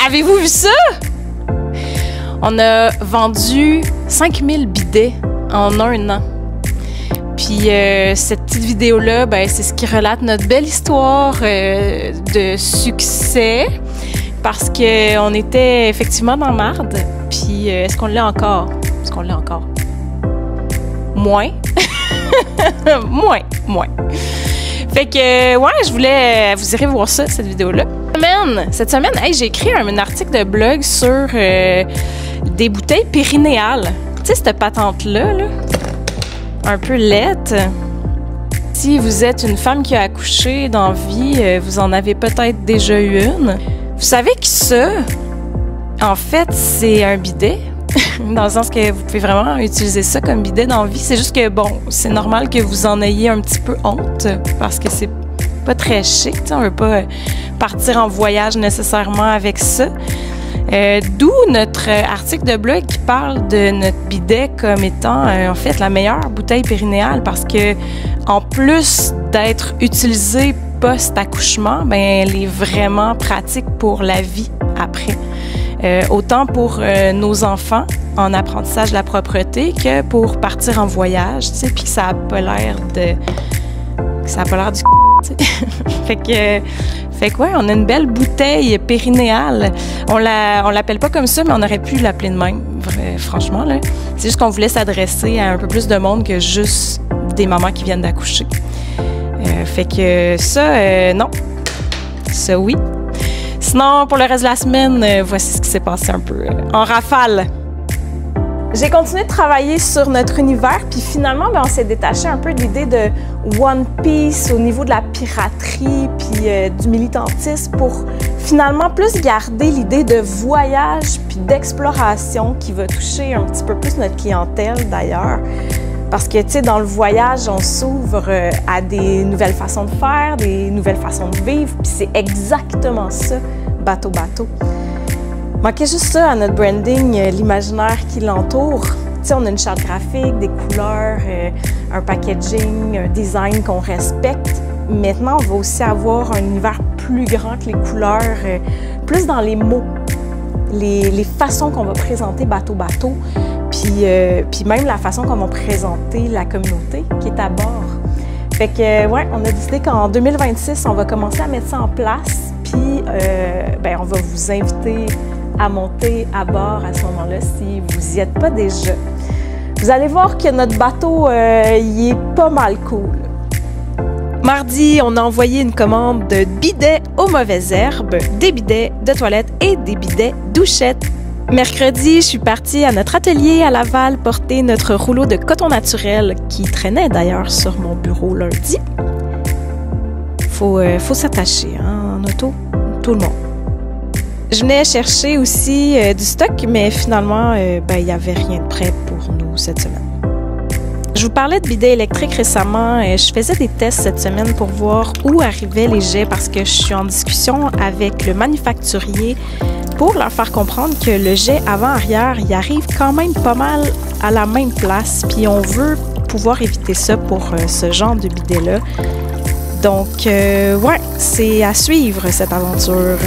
Avez-vous vu ça? On a vendu 5000 bidets en un an. Puis cette petite vidéo-là, ben, c'est ce qui relate notre belle histoire de succès parce qu'on était effectivement dans marde. Puis est-ce qu'on l'est encore? Est-ce qu'on l'est encore? Moins. Moins. Fait que, ouais, je voulais... vous irez voir ça, cette vidéo-là. Cette semaine, hey, j'ai écrit un article de blog sur des bouteilles périnéales. Tu sais, cette patente-là, là, un peu laite. Si vous êtes une femme qui a accouché dans la vie, vous en avez peut-être déjà eu une. Vous savez que ça, en fait, c'est un bidet. Dans le sens que vous pouvez vraiment utiliser ça comme bidet dans la vie. C'est juste que, bon, c'est normal que vous en ayez un petit peu honte parce que c'est pas très chic. On veut pas partir en voyage nécessairement avec ça. D'où notre article de blog qui parle de notre bidet comme étant, en fait, la meilleure bouteille périnéale parce que, en plus d'être utilisée post-accouchement, ben, elle est vraiment pratique pour la vie après. Autant pour nos enfants en apprentissage de la propreté que pour partir en voyage, tu sais, puis que ça a pas l'air de... ça a pas l'air du tu sais. Fait que ouais, on a une belle bouteille périnéale. On l'appelle pas comme ça, mais on aurait pu l'appeler de même, franchement, là. C'est juste qu'on voulait s'adresser à un peu plus de monde que juste des mamans qui viennent d'accoucher. Fait que ça, non. Ça, oui. Sinon, pour le reste de la semaine, voici ce qui s'est passé un peu en rafale. J'ai continué de travailler sur notre univers, puis finalement, ben, on s'est détaché un peu de l'idée de One Piece au niveau de la piraterie puis du militantisme pour finalement plus garder l'idée de voyage puis d'exploration qui va toucher un petit peu plus notre clientèle d'ailleurs. Parce que, tu sais, dans le voyage, on s'ouvre à des nouvelles façons de faire, des nouvelles façons de vivre, puis c'est exactement ça, bateau. Manquait juste ça à notre branding, l'imaginaire qui l'entoure. Tu sais, on a une charte graphique, des couleurs, un packaging, un design qu'on respecte. Maintenant, on va aussi avoir un univers plus grand que les couleurs, plus dans les mots, les façons qu'on va présenter bateau. Puis même la façon qu'on va présenter la communauté qui est à bord. Fait que, ouais, on a décidé qu'en 2026, on va commencer à mettre ça en place. Puis, ben, on va vous inviter à monter à bord à ce moment-là si vous n'y êtes pas déjà. Vous allez voir que notre bateau, il est pas mal cool. Mardi, on a envoyé une commande de bidets aux mauvaises herbes, des bidets de toilette et des bidets douchettes. Mercredi, je suis partie à notre atelier à Laval porter notre rouleau de coton naturel qui traînait d'ailleurs sur mon bureau lundi. Faut s'attacher hein, en auto, tout le monde. Je venais chercher aussi du stock, mais finalement, il n'y avait rien de prêt pour nous cette semaine. Je vous parlais de bidets électriques récemment. Je faisais des tests cette semaine pour voir où arrivaient les jets parce que je suis en discussion avec le manufacturier pour leur faire comprendre que le jet avant-arrière, il arrive quand même pas mal à la même place. Puis on veut pouvoir éviter ça pour ce genre de bidet-là. Donc, ouais, c'est à suivre cette aventure.